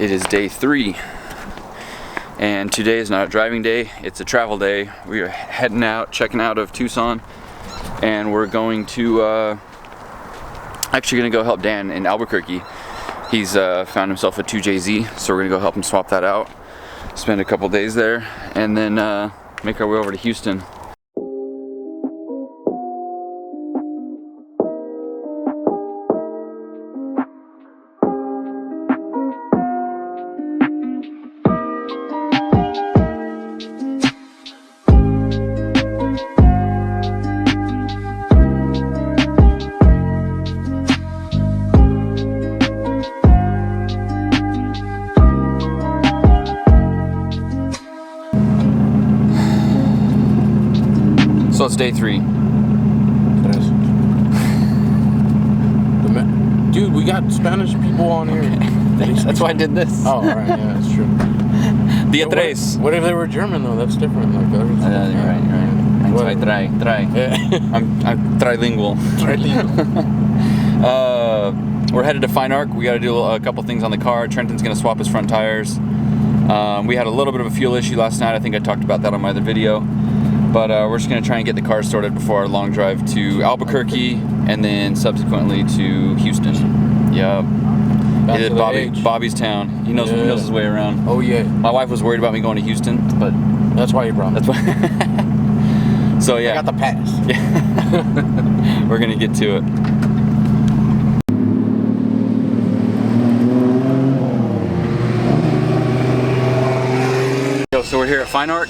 It is day 3, and today is not a driving day, it's a travel day. We are heading out, checking out of Tucson, and we're going to actually going to go help Dan in Albuquerque. He's found himself a 2JZ, so we're going to go help him swap that out, spend a couple days there, and then make our way over to Houston. So it's day 3. Dude, we got Spanish people on here. That's why I did this. Oh, right, yeah, that's true. Dia tres. What if they were German though? That's different. Like you're right. Try. Yeah. I'm trilingual. We're headed to Fine Arc. We got to do a couple things on the car. Trenton's gonna swap his front tires. We had a little bit of a fuel issue last night. I think I talked about that on my other video. But we're just going to try and get the car sorted before our long drive to Albuquerque and then subsequently to Houston. Yeah. Bobby's town. He knows his way around. Oh, yeah. My wife was worried about me going to Houston, but that's why you brought me. That's why. So, yeah. I got the pass. Yeah. We're going to get to it. So we're here at Fine Arc.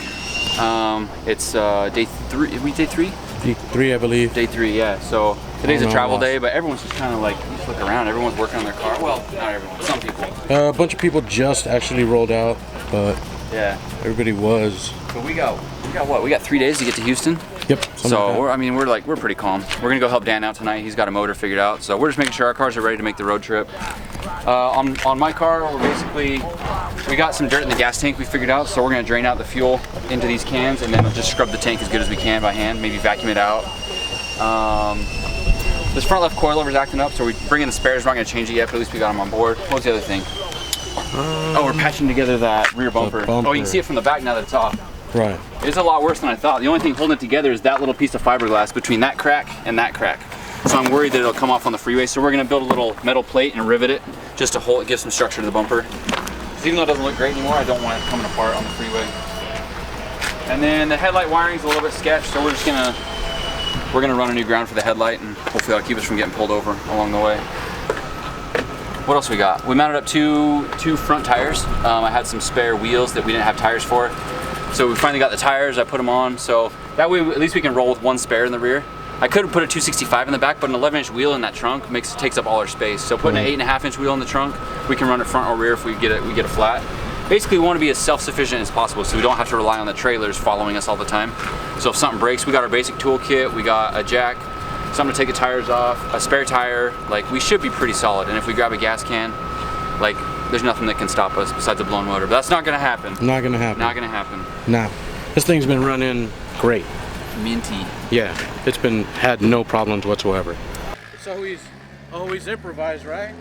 It's day 3. Are we day 3? Day 3, I believe. Day 3, yeah. So today's a travel day, but everyone's just kind of like, you just look around. Everyone's working on their car. Well, not everyone. Some people. A bunch of people just actually rolled out, but yeah, everybody was. But we got what? We got 3 days to get to Houston. Yep. So we're pretty calm. We're gonna go help Dan out tonight. He's got a motor figured out. So we're just making sure our cars are ready to make the road trip. On my car, we got some dirt in the gas tank we figured out, so we're gonna drain out the fuel into these cans and then just scrub the tank as good as we can by hand, maybe vacuum it out. This front left coilover's acting up, so we're bringing the spares. We're not gonna change it yet, but at least we got them on board. What was the other thing? We're patching together that rear bumper. Oh, you can see it from the back now that it's off. Right. It's a lot worse than I thought. The only thing holding it together is that little piece of fiberglass between that crack and that crack. So I'm worried that it'll come off on the freeway. So we're gonna build a little metal plate and rivet it just to hold it, give some structure to the bumper. Even though it doesn't look great anymore, I don't want it coming apart on the freeway. And then the headlight wiring's a little bit sketched, so we're gonna run a new ground for the headlight, and hopefully that'll keep us from getting pulled over along the way. What else we got? We mounted up two front tires. I had some spare wheels that we didn't have tires for. So we finally got the tires, I put them on, so that way at least we can roll with one spare in the rear. I could have put a 265 in the back, but an 11-inch wheel in that trunk takes up all our space. So putting an 8.5-inch wheel in the trunk, we can run it front or rear if we get a flat. Basically, we want to be as self-sufficient as possible, so we don't have to rely on the trailers following us all the time. So if something breaks, we got our basic toolkit, we got a jack, something to take the tires off, a spare tire. Like, we should be pretty solid. And if we grab a gas can, like, there's nothing that can stop us besides a blown motor. But that's not gonna happen. Not gonna happen. Not gonna happen. Nah, this thing's been running great. Minty. Yeah, it's had no problems whatsoever. It's always improvised, right?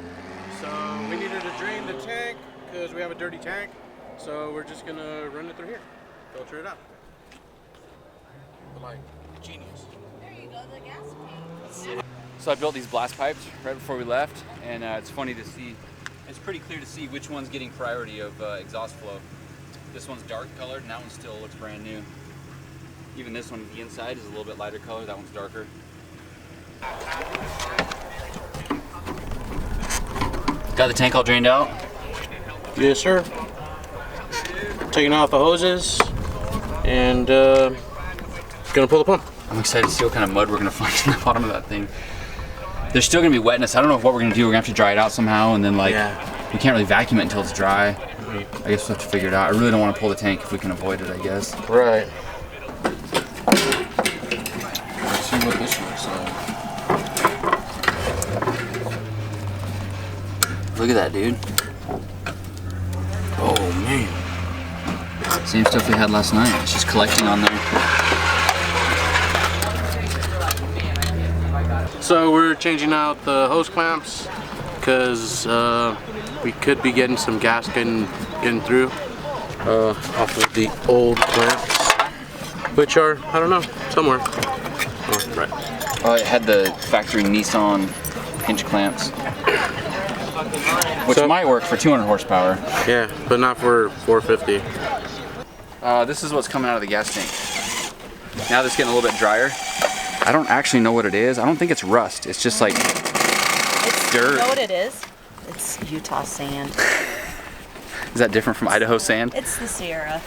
So we needed to drain the tank because we have a dirty tank. So we're just gonna run it through here, filter it out. Like genius. There you go, the gas tank. So I built these blast pipes right before we left, and it's funny to see. It's pretty clear to see which one's getting priority of exhaust flow. This one's dark colored, and that one still looks brand new. Even this one, the inside is a little bit lighter color. That one's darker. Got the tank all drained out? Yes, sir. Taking off the hoses and gonna pull the pump. I'm excited to see what kind of mud we're gonna find in the bottom of that thing. There's still gonna be wetness. I don't know what we're gonna do. We're gonna have to dry it out somehow, and then we can't really vacuum it until it's dry. I guess we'll have to figure it out. I really don't want to pull the tank if we can avoid it, I guess. Right. Let's see what this looks like. Look at that, dude. Oh, man. Same stuff we had last night. It's just collecting on there. So we're changing out the hose clamps because we could be getting some gas getting through off of the old clamps, which are, I don't know, somewhere. Oh, right. Oh, it had the factory Nissan hinge clamps, which might work for 200 horsepower. Yeah, but not for 450. This is what's coming out of the gas tank. Now that it's getting a little bit drier. I don't actually know what it is. I don't think it's rust. It's just like dirt. You know what it is? It's Utah sand. Is that different from Idaho sand? It's the Sierra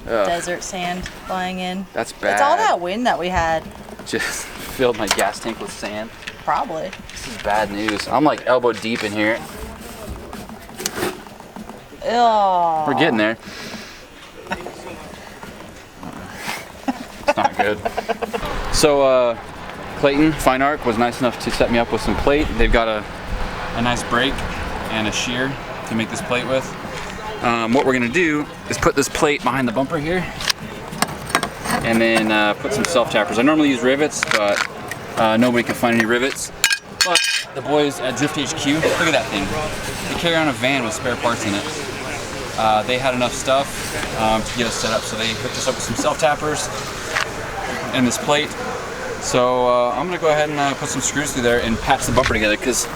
Ugh. desert sand flying in. That's bad. It's all that wind that we had. Just filled my gas tank with sand. Probably. This is bad news. I'm like elbow deep in here. Oh. We're getting there. It's not good. So Clayton Fine Arc was nice enough to set me up with some plate. They've got a nice brake and a shear to make this plate with. What we're gonna do is put this plate behind the bumper here and then put some self-tappers. I normally use rivets, but nobody can find any rivets. But the boys at Drift HQ, look at that thing. They carry on a van with spare parts in it. They had enough stuff to get us set up, so they hooked us up with some self-tappers and this plate. So I'm gonna go ahead and put some screws through there and patch the bumper together because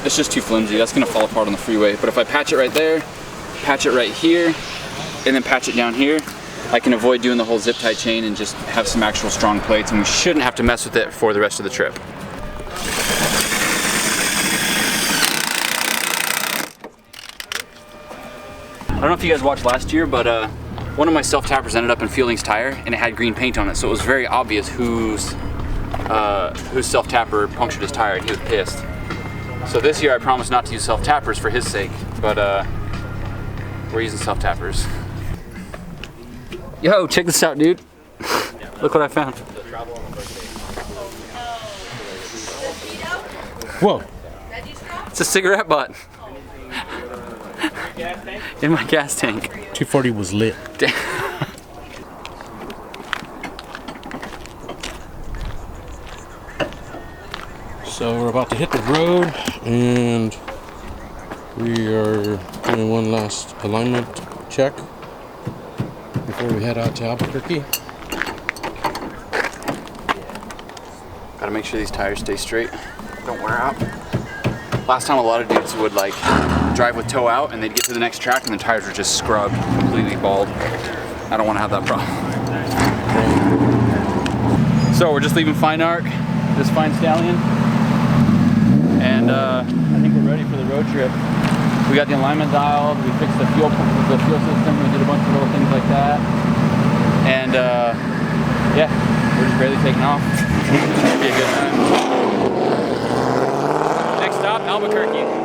it's just too flimsy. That's gonna fall apart on the freeway. But if I patch it right there, patch it right here, and then patch it down here, I can avoid doing the whole zip tie chain and just have some actual strong plates, and we shouldn't have to mess with it for the rest of the trip. I don't know if you guys watched last year, but one of my self-tappers ended up in Fielding's tire, and it had green paint on it, so it was very obvious whose self-tapper punctured his tire, and he was pissed. So this year I promised not to use self-tappers for his sake, but we're using self-tappers. Yo, check this out, dude. Look what I found. Whoa. It's a cigarette butt. In my gas tank. 240 was lit. So we're about to hit the road, and we are doing one last alignment check before we head out to Albuquerque. Gotta make sure these tires stay straight, don't wear out. Last time a lot of dudes would like drive with toe out and they'd get to the next track and the tires were just scrubbed, completely bald. I don't want to have that problem. So we're just leaving Fine Arc, this fine stallion, and I think we're ready for the road trip. We got the alignment dialed, we fixed the fuel system, we did a bunch of little things like that, and yeah, we're just barely taking off. It'll be a good time. Next stop, Albuquerque.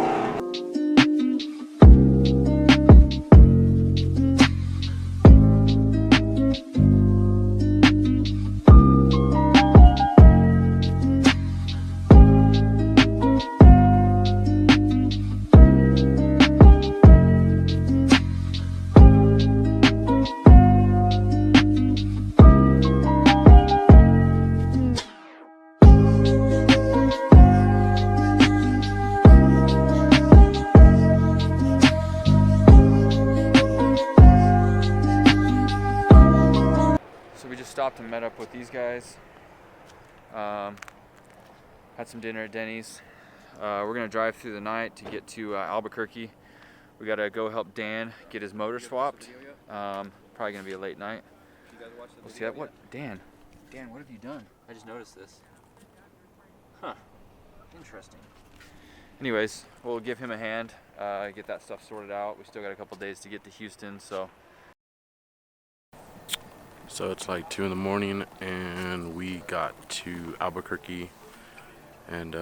Stopped and met up with these guys. Had some dinner at Denny's. We're gonna drive through the night to get to Albuquerque. We gotta go help Dan get his motor swapped. Probably gonna be a late night. We'll see that. What? Dan, what have you done? I just noticed this. Huh. Interesting. Anyways, we'll give him a hand, get that stuff sorted out. We still got a couple days to get to Houston, so. So it's like 2 in the morning, and we got to Albuquerque, and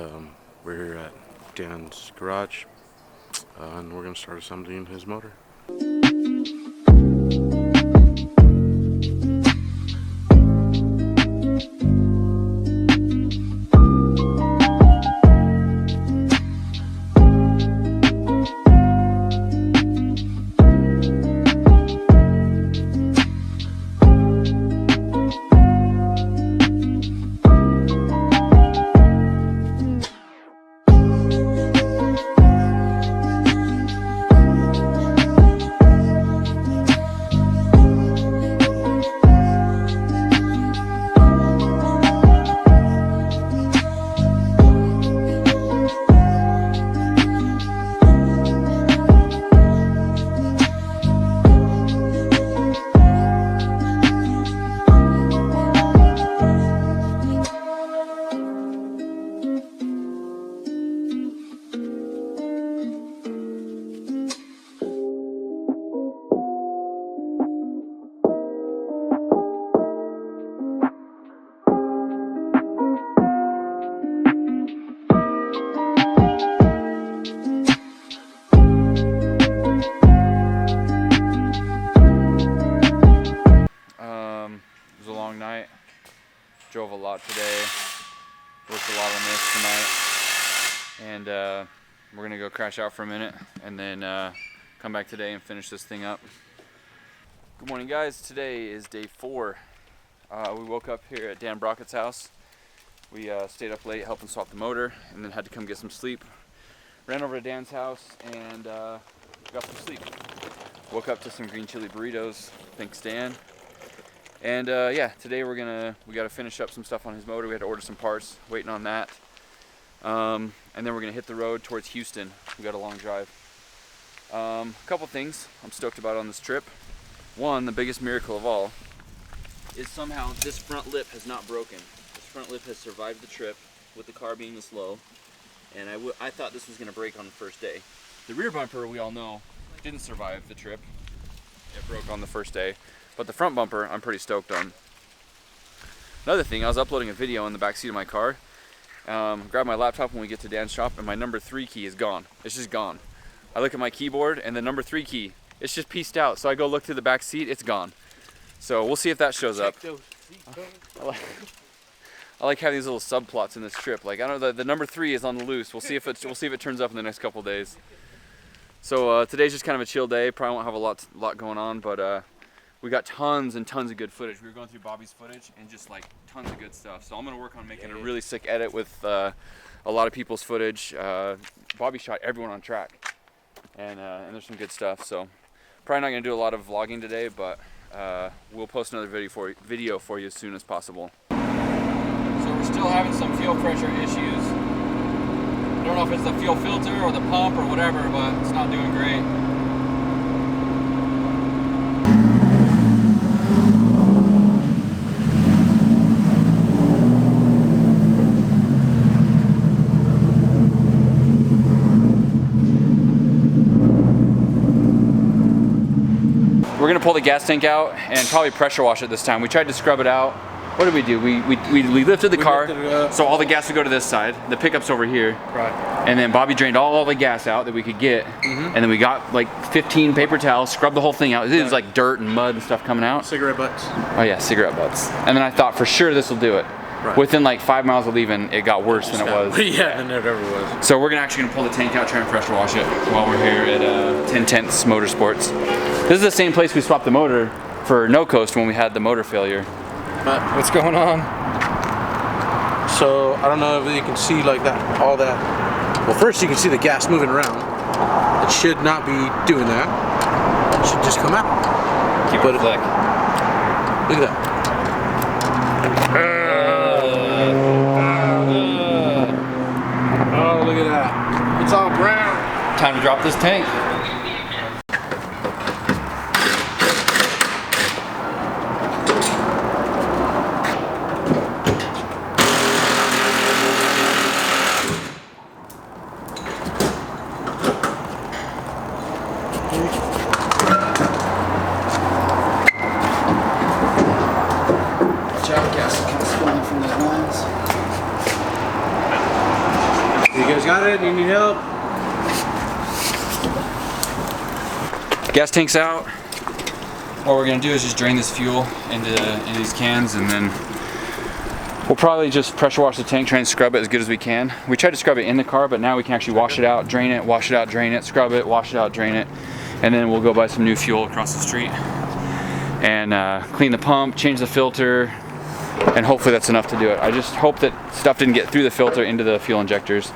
we're here at Dan's garage, and we're gonna start assembling his motor. today. Worked a lot on this tonight. And we're gonna go crash out for a minute and then come back today and finish this thing up. Good morning, guys. Today is day 4. We woke up here at Dan Brockett's house. We stayed up late helping swap the motor and then had to come get some sleep. Ran over to Dan's house and got some sleep. Woke up to some green chili burritos, thanks Dan. And yeah, today we gotta finish up some stuff on his motor. We had to order some parts, waiting on that. And then we're gonna hit the road towards Houston. We got a long drive. A couple things I'm stoked about on this trip. One, the biggest miracle of all, is somehow this front lip has not broken. This front lip has survived the trip with the car being this low. And I thought this was gonna break on the first day. The rear bumper, we all know, didn't survive the trip. It broke on the first day. But the front bumper, I'm pretty stoked on. Another thing, I was uploading a video in the back seat of my car. Grab my laptop when we get to Dan's shop, and my number 3 key is gone. It's just gone. I look at my keyboard, and the number 3 key, it's just pieced out. So I go look through the back seat, it's gone. So we'll see if that shows up. I like having these little subplots in this trip. Like, I don't know, the number 3 is on the loose. We'll see if it turns up in the next couple days. So today's just kind of a chill day. Probably won't have a lot going on, but we got tons and tons of good footage. We were going through Bobby's footage and just like tons of good stuff. So I'm gonna work on making a really sick edit with a lot of people's footage. Bobby shot everyone on track, and there's some good stuff. So probably not gonna do a lot of vlogging today, but we'll post another video for you as soon as possible. So we're still having some fuel pressure issues. I don't know if it's the fuel filter or the pump or whatever, but it's not doing great. We're gonna pull the gas tank out and probably pressure wash it this time. We tried to scrub it out. What did we do? We lifted the car, so all the gas would go to this side. The pickup's over here. Right. And then Bobby drained all the gas out that we could get. And then we got like 15 paper towels, scrubbed the whole thing out. It was like dirt and mud and stuff coming out. Cigarette butts. Oh yeah, cigarette butts. And then I thought for sure this will do it. Right. Within like 5 miles of leaving, it got worse than it was. Yeah, than it ever was. So we're actually gonna pull the tank out, try and pressure wash it while we're here at 10/10 Motorsports. This is the same place we swapped the motor for No Coast when we had the motor failure. But what's going on? So I don't know if you can see like that, all that. Well, first you can see the gas moving around. It should not be doing that. It should just come out. Keep it flick. Look at that. Oh, look at that. It's all brown. Time to drop this tank. Got it? You need help? Gas tank's out. What we're gonna do is just drain this fuel into these cans, and then we'll probably just pressure wash the tank, try and scrub it as good as we can. We tried to scrub it in the car, but now we can actually wash it out, drain it, wash it out, drain it, scrub it, wash it out, drain it, and then we'll go buy some new fuel across the street and clean the pump, change the filter, and hopefully that's enough to do it. I just hope that stuff didn't get through the filter into the fuel injectors.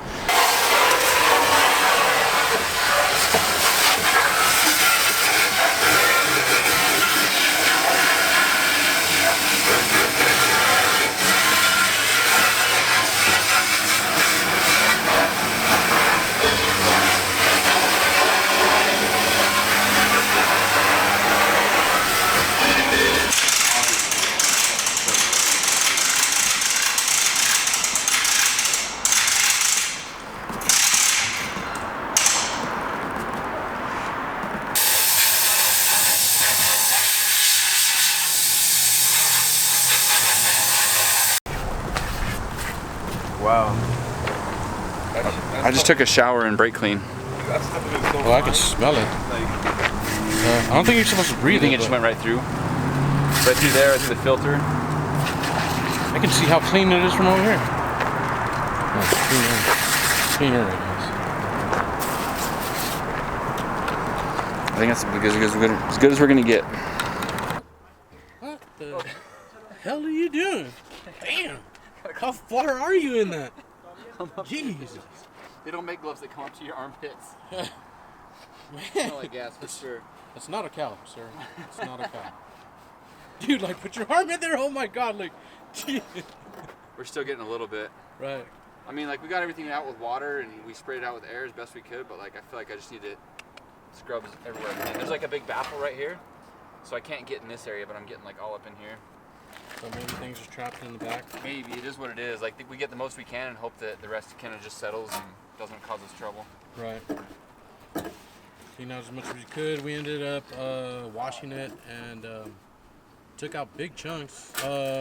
Wow. I just took a shower and brake clean. Well, I can smell it. I don't think you're supposed to breathe. You think it just went right through? Right through there, right through the filter? I can see how clean it is from over here. Oh, cleaner, I guess. I think that's as good as we're gonna get. What the hell are you doing? Damn! How far are you in that? Jesus. They don't make gloves that come up to your armpits. Man. Smell like gas for sure. It's not a cow, sir. It's not a cow. Dude, like, put your arm in there. Oh my God, like, geez. We're still getting a little bit. Right. I mean, like, we got everything out with water and we sprayed it out with air as best we could, but like, I feel like I just need to scrub everywhere. And there's like a big baffle right here, so I can't get in this area, but I'm getting like all up in here. So maybe things are trapped in the back. Maybe it is what it is. Like, we get the most we can and hope that the rest kind of just settles and doesn't cause us trouble. Right. Cleaned out as much as we could. We ended up washing it and took out big chunks.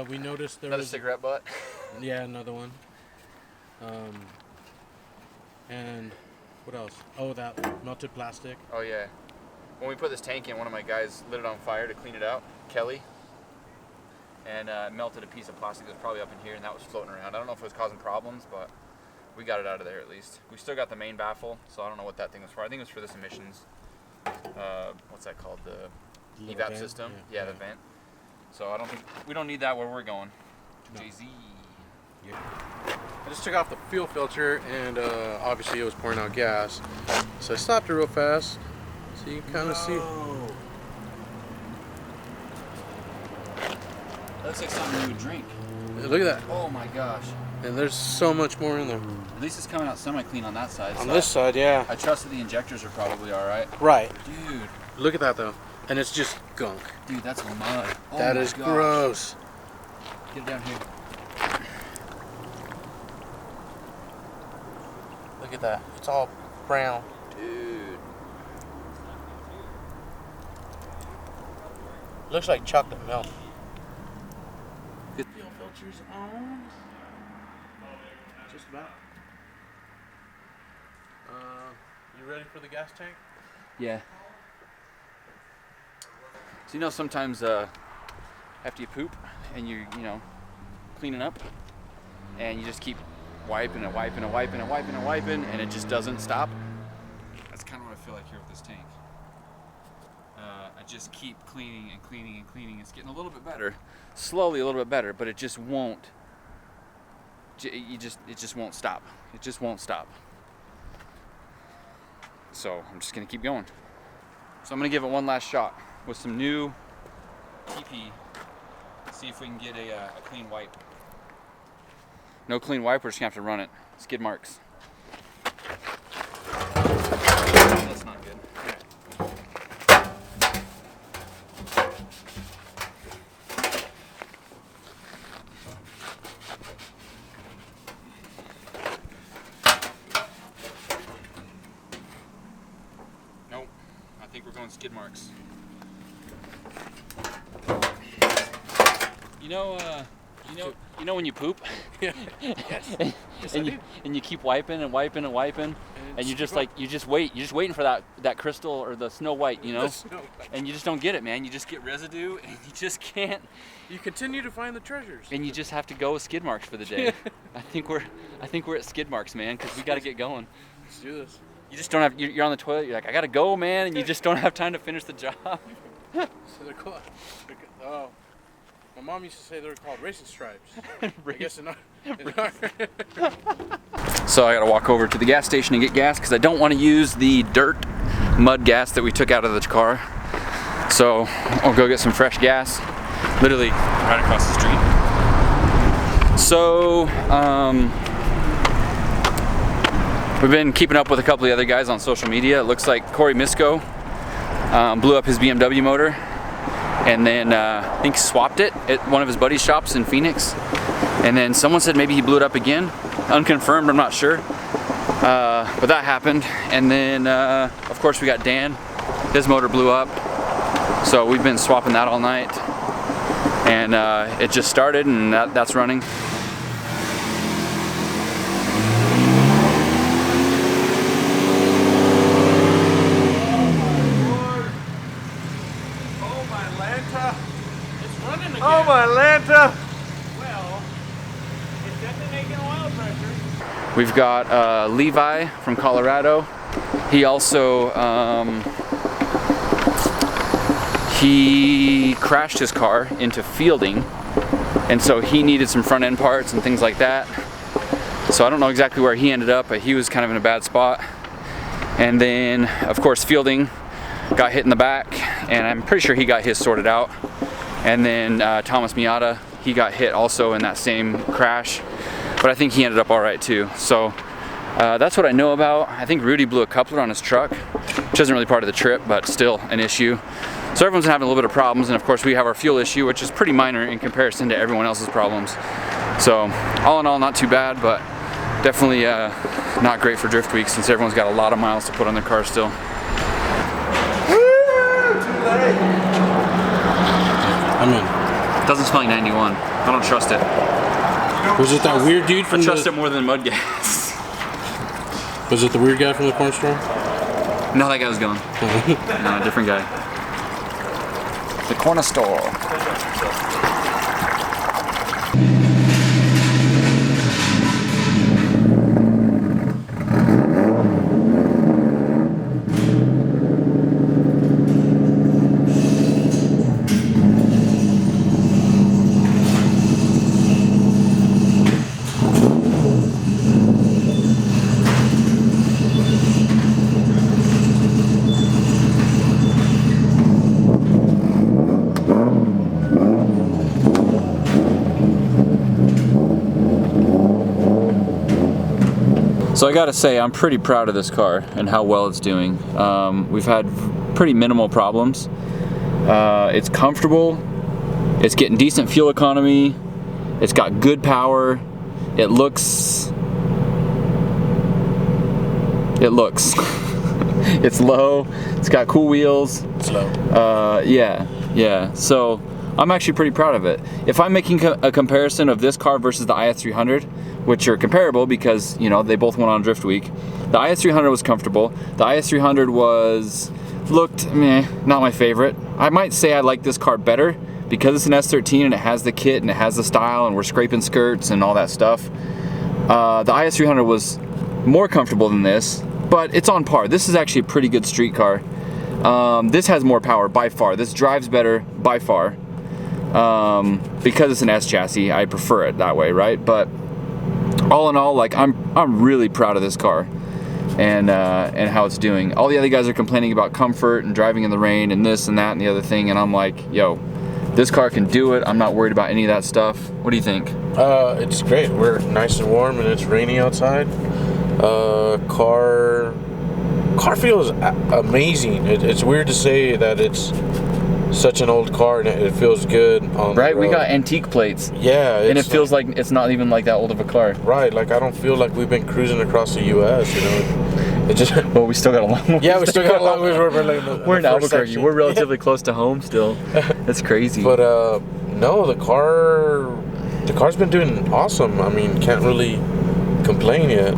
We noticed there Another was cigarette butt. Yeah, another one. And what else? Oh, that melted plastic. Oh yeah. When we put this tank in, one of my guys lit it on fire to clean it out, Kelly, and melted a piece of plastic that was probably up in here, and that was floating around. I don't know if it was causing problems, but we got it out of there at least. We still got the main baffle, so I don't know what that thing was for. I think it was for this emissions. What's that called? The evap vent? system. Yeah, the vent. So I don't think we don't need that where we're going. No. Jay-Z. Yeah. I just took off the fuel filter and obviously it was pouring out gas. So I stopped it real fast so you can kind of see. That looks like something you would drink. Look at that. Oh my gosh. And there's so much more in there. At least it's coming out semi-clean on that side. On so this side, yeah. I trust that the injectors are probably all right. Right. Dude. Look at that though. And it's just gunk. Dude, that's mud. Oh That my is gosh. gross. Get it down here. Look at that. It's all brown. Dude. Looks like chocolate milk. Good. Fuel filters on. Just about. You ready for the gas tank? Yeah. So you know sometimes after you poop and you're cleaning up and you just keep wiping and wiping and wiping and wiping and wiping and it just doesn't stop. That's kind of what I feel like here with this tank. I just keep cleaning and cleaning and cleaning. It's getting a little bit better, slowly a little bit better, but it just won't. It just won't stop. It just won't stop. So I'm just gonna keep going. So I'm gonna give it one last shot with some new TP. See if we can get a clean wipe. No clean wipe, we're just gonna have to run it. Skid marks. That's not good. Nope. I think we're going skid marks. You know when you poop? Yeah. Yes. and you keep wiping and wiping and wiping, and you're just like you're just waiting for that crystal or the Snow White, and you just don't get it, man. You just get residue, and you just can't. You continue to find the treasures. And you just have to go with skid marks for the day. I think we're at skid marks, man, because we got to get going. Let's do this. You just don't have. You're on the toilet. You're like, I gotta go, man, and you just don't have time to finish the job. So they're called. Oh. My mom used to say they were called racing stripes. I guess in our. So I gotta walk over to the gas station and get gas because I don't want to use the mud gas that we took out of the car. So I'll go get some fresh gas, literally right across the street. So we've been keeping up with a couple of the other guys on social media. It looks like Corey Misko blew up his BMW motor. And then I think swapped it at one of his buddy's shops in Phoenix. And then someone said maybe he blew it up again. Unconfirmed, I'm not sure. But that happened. And then, of course, we got Dan. His motor blew up. So we've been swapping that all night. And it just started, and that's running. It's running again. Oh my Lanta! Well, We've got Levi from Colorado. He also he crashed his car into fielding, and so he needed some front end parts and things like that. So I don't know exactly where he ended up, but he was kind of in a bad spot. And then, of course, fielding got hit in the back, and I'm pretty sure he got his sorted out. And then Thomas Miata, he got hit also in that same crash, but I think he ended up all right too. So that's what I know about. I think Rudy blew a coupler on his truck, which isn't really part of the trip, but still an issue. So everyone's having a little bit of problems, and of course we have our fuel issue, which is pretty minor in comparison to everyone else's problems. So all in all, not too bad, but definitely not great for Drift Week since everyone's got a lot of miles to put on their car still. I'm in. Doesn't smell like 91. I don't trust it. Was it that weird dude from I trust it more than mud gas. Was it the weird guy from the corner store? No, that guy was gone. No, different guy. The corner store. So I gotta say, I'm pretty proud of this car and how well it's doing. We've had pretty minimal problems. It's comfortable, it's getting decent fuel economy, it's got good power, it looks, it's low, it's got cool wheels. It's low. Yeah, so I'm actually pretty proud of it. If I'm making a comparison of this car versus the IS300, which are comparable because, you know, they both went on Drift Week, the IS300 was comfortable. The IS300 looked meh, not my favorite. I might say I like this car better because it's an S13 and it has the kit and it has the style and we're scraping skirts and all that stuff. The IS300 was more comfortable than this, but it's on par. This is actually a pretty good street car. This has more power by far. This drives better by far. Because it's an S chassis, I prefer it that way, right? But all in all, like I'm really proud of this car and how it's doing. All the other guys are complaining about comfort and driving in the rain and this and that and the other thing, and I'm like, yo, this car can do it. I'm not worried about any of that stuff. What do you think? It's great. We're nice and warm and it's rainy outside. Car feels amazing. It's weird to say that it's such an old car and it feels good on right, the road. We got antique plates. Yeah, and it feels like it's not even like that old of a car. Right, like I don't feel like we've been cruising across the U.S. You know, it just. Well, we still got a long way. Yeah, we still got a long way. We're in Albuquerque. We're relatively close to home still. That's crazy. But no, the car's been doing awesome. I mean, can't really complain yet.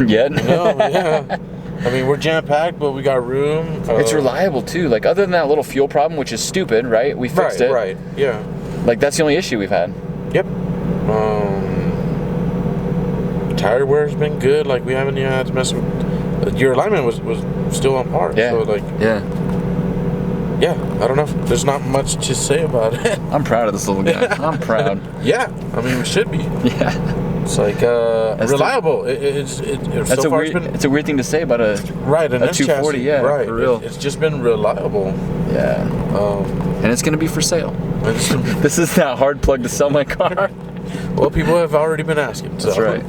Yet? No, yeah. I mean, we're jam-packed, but we got room. It's reliable too. Like, other than that little fuel problem, which is stupid, right? We fixed it. Right, yeah. Like, that's the only issue we've had. Yep. Tire wear's been good. Like, we haven't even had to mess with. Your alignment was still on par. Yeah. So, like. Yeah. I don't know. There's not much to say about it. I'm proud of this little guy. I'm proud. Yeah. I mean, we should be. Yeah. It's like reliable. It's a weird thing to say about a right an a S 240. chassis. Yeah, right. For real. It's just been reliable. Yeah. And it's gonna be for sale. This is that hard plug to sell my car. Well, people have already been asking. So. That's right.